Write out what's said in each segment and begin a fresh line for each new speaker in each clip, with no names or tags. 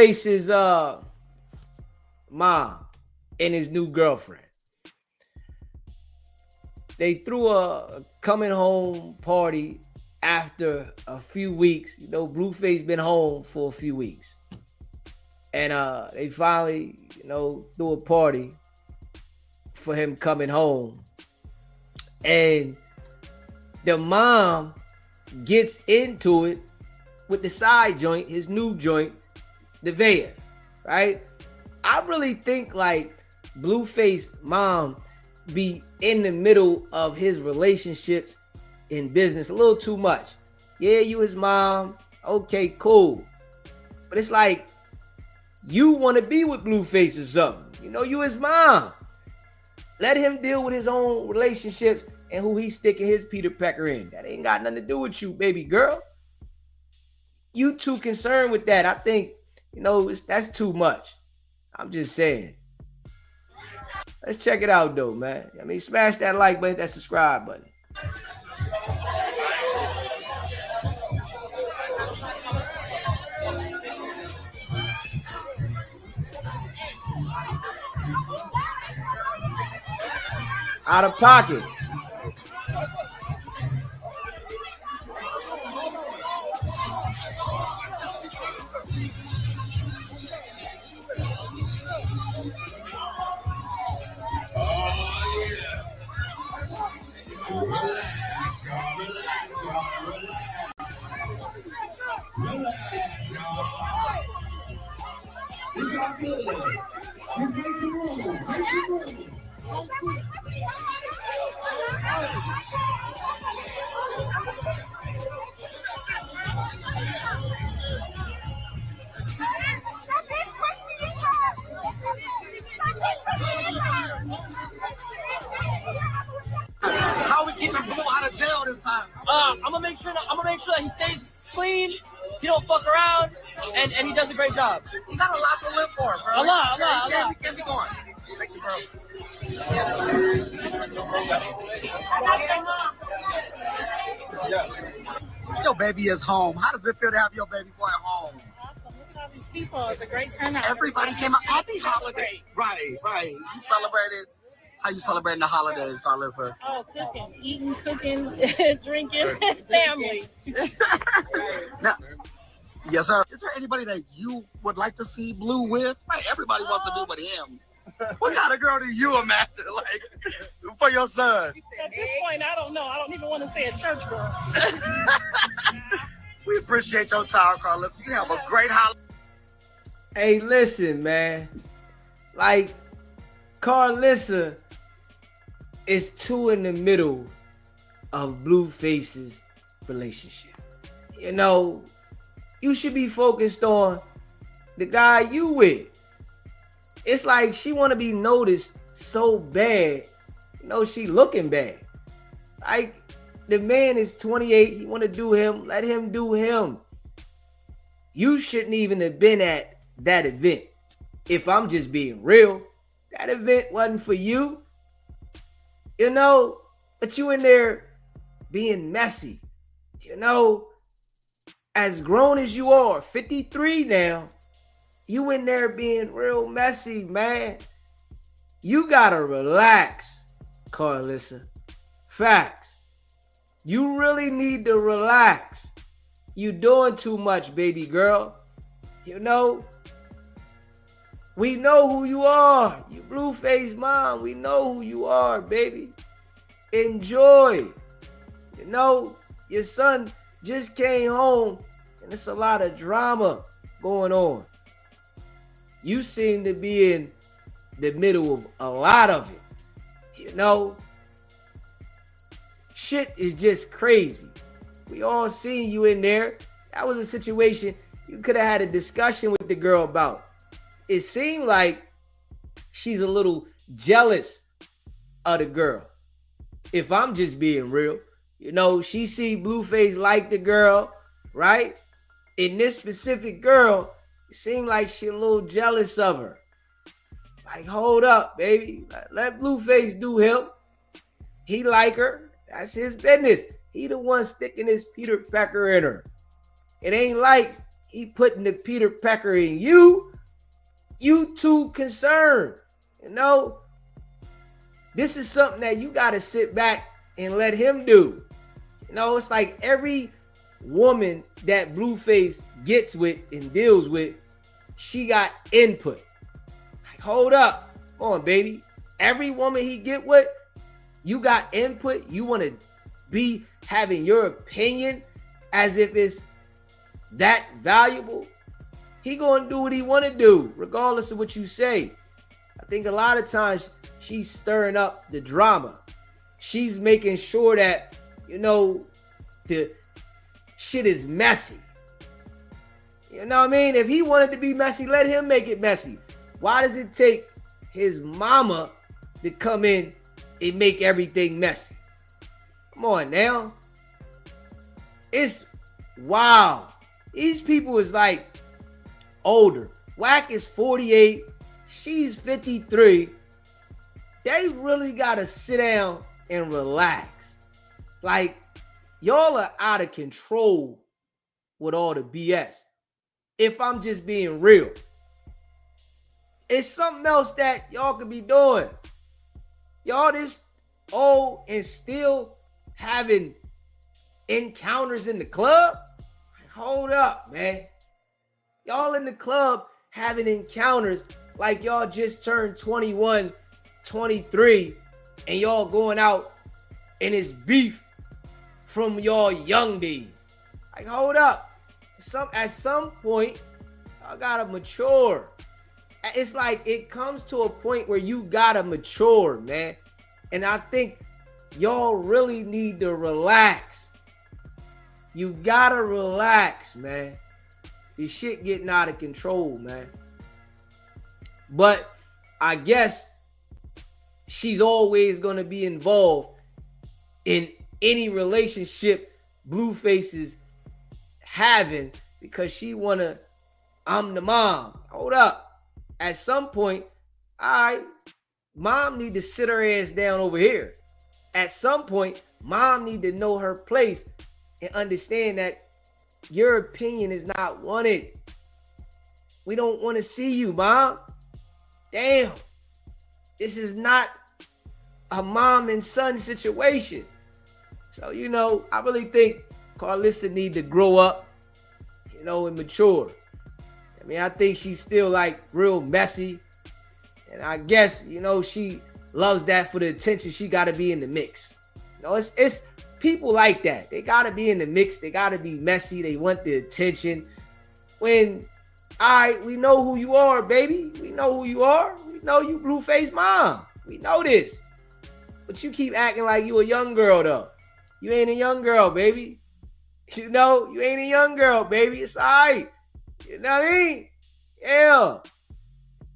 Blueface's mom and his new girlfriend. They threw a coming home party after a few weeks. You know, Blueface been home for a few weeks. And they finally, threw a party for him coming home. And the mom gets into it with the side joint, his new joint, the van, right? I really think like Blueface mom be in the middle of his relationships in business a little too much. Yeah, you his mom. Okay, cool. But it's like you want to be with Blueface or something. You know, you his mom. Let him deal with his own relationships and who he's sticking his Peter Pecker in. That ain't got nothing to do with you, baby girl. You too concerned with that. I think, that's too much. I'm just saying. Let's check it out, though, man. I mean, smash that like button, that subscribe button. Out of pocket.
How we keeping Blue out of jail this time?
I'm gonna make sure that he stays clean, he don't fuck around, and he does a great job.
You got a lot to live for, bro.
A lot.
You can't be going. Thank you, bro. Your baby is home. How does it feel to have your baby boy home?
Awesome. Look at all these people. It's a great turnout.
Everybody came out. Happy holiday. Right. You celebrated. How you celebrating the holidays, Karlissa?
Oh, cooking, eating, cooking, drinking, family.
Now, yes, sir. Is there anybody that you would like to see Blue with? Right, everybody wants to be with him. What kind of girl do you imagine, like, for your son?
At this point, I don't know. I don't even want to say a church girl.
We appreciate your time, Karlissa. You have a great holiday.
Hey, listen, man. Like, Karlissa is too in the middle of Blueface's relationship. You should be focused on the guy you with. It's like she want to be noticed so bad. She looking bad. Like, the man is 28. He want to do him. Let him do him. You shouldn't even have been at that event. If I'm just being real, that event wasn't for you. But you in there being messy. As grown as you are, 53 now, you in there being real messy, man. You gotta relax, Karlissa. Facts. You really need to relax. You doing too much, baby girl. We know who you are. You Blueface mom. We know who you are, baby. Enjoy. Your son just came home and it's a lot of drama going on. You seem to be in the middle of a lot of it. Shit is just crazy. We all seen you in there. That was a situation you could have had a discussion with the girl about. It seemed like she's a little jealous of the girl. If I'm just being real, she see Blueface like the girl, right? In this specific girl, it seemed like she a little jealous of her. Like, hold up, baby. Let Blueface do him. He like her. That's his business. He the one sticking his Peter Pecker in her. It ain't like he putting the Peter Pecker in you. You too concerned. You know, this is something that you got to sit back and let him do. You know, it's like every woman that Blueface gets with and deals with, she got input. Like, hold up. Come on, baby. Every woman he get with, you got input. You want to be having your opinion as if it's that valuable. He gonna do what he want to do, regardless of what you say. I think a lot of times she's stirring up the drama. She's making sure that, you know, the shit is messy. You know what I mean? If he wanted to be messy, let him make it messy. Why does it take his mama to come in and make everything messy? Come on now. It's wow. These people is like older. Wack is 48. She's 53. They really gotta sit down and relax. Like, y'all are out of control with all the BS. If I'm just being real. It's something else that y'all could be doing. Y'all this old and still having encounters in the club? Hold up, man. Y'all in the club having encounters like y'all just turned 21, 23, and y'all going out and it's beef from y'all young days. Like, hold up. At some point, y'all gotta mature. It's like it comes to a point where you gotta mature, man. And I think y'all really need to relax. You gotta relax, man. This shit getting out of control, man. But I guess she's always gonna be involved in any relationship Blueface is having because she wanna, I'm the mom. Hold up. At some point, all right, mom need to sit her ass down over here. At some point, mom need to know her place and understand that your opinion is not wanted. We don't want to see you, mom. Damn. This is not a mom and son situation. So, you know, I really think Karlissa need to grow up, you know, and mature. I mean, I think she's still like real messy. And I guess, you know, she loves that for the attention. She got to be in the mix. You know, it's people like that. They got to be in the mix. They got to be messy. They want the attention. When, all right, we know who you are, baby. We know who you are. We know you Blueface mom. We know this. But you keep acting like you a young girl, though. You ain't a young girl, baby. You know, you ain't a young girl, baby. It's all right. You know what I mean? Yeah.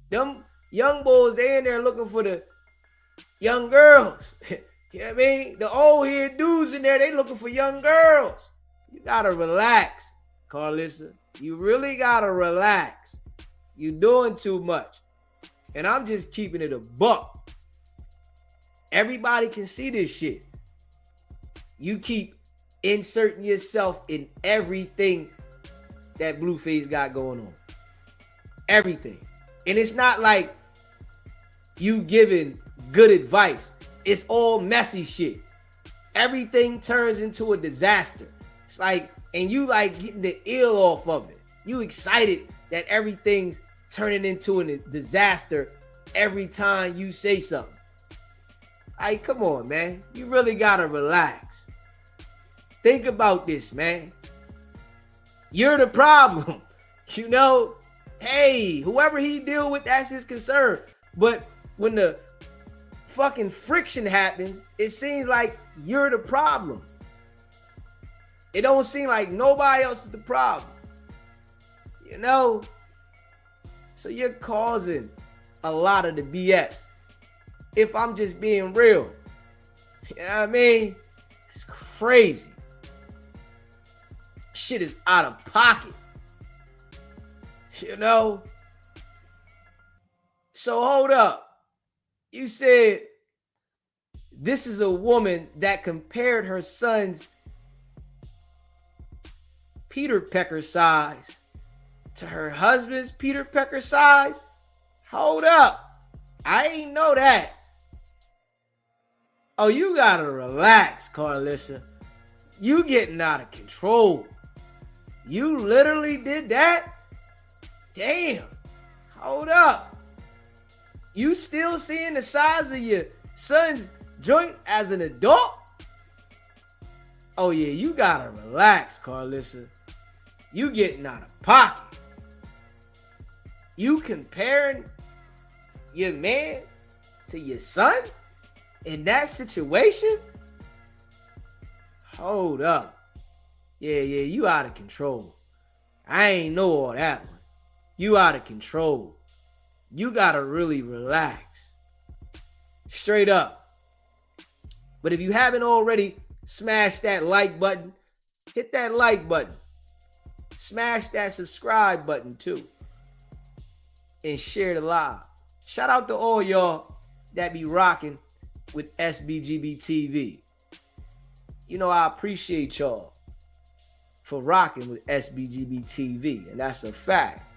Them young boys, they in there looking for the young girls. You know what I mean? The old head dudes in there, they looking for young girls. You gotta relax, Karlissa. You really gotta relax. You doing too much. And I'm just keeping it a buck. Everybody can see this shit. You keep inserting yourself in everything that Blueface got going on. Everything. And it's not like you giving good advice. It's all messy shit. Everything turns into a disaster. It's like, and you like getting the ill off of it. You excited that everything's turning into a disaster every time you say something. Like, come on, man. You really gotta relax. Think about this, man. You're the problem. You know, hey, whoever he deal with, that's his concern. But when the fucking friction happens, it seems like you're the problem. It don't seem like nobody else is the problem. You know? So you're causing a lot of the BS. If I'm just being real. You know what I mean? It's crazy. Shit is out of pocket. You know? So hold up. You said this is a woman that compared her son's Peter Pecker size to her husband's Peter Pecker size? Hold up. I ain't know that. Oh, you gotta relax, Karlissa. You getting out of control. You literally did that? Damn. Hold up. You still seeing the size of your son's joint as an adult? Oh yeah, you gotta relax, Karlissa. You getting out of pocket. You comparing your man to your son in that situation? Hold up. Yeah, you out of control. I ain't know all that one. You out of control. You gotta really relax. Straight up. But if you haven't already, smash that like button. Hit that like button. Smash that subscribe button too. And share the live. Shout out to all y'all that be rocking with SBGB TV. You know, I appreciate y'all for rocking with SBGB TV, and that's a fact.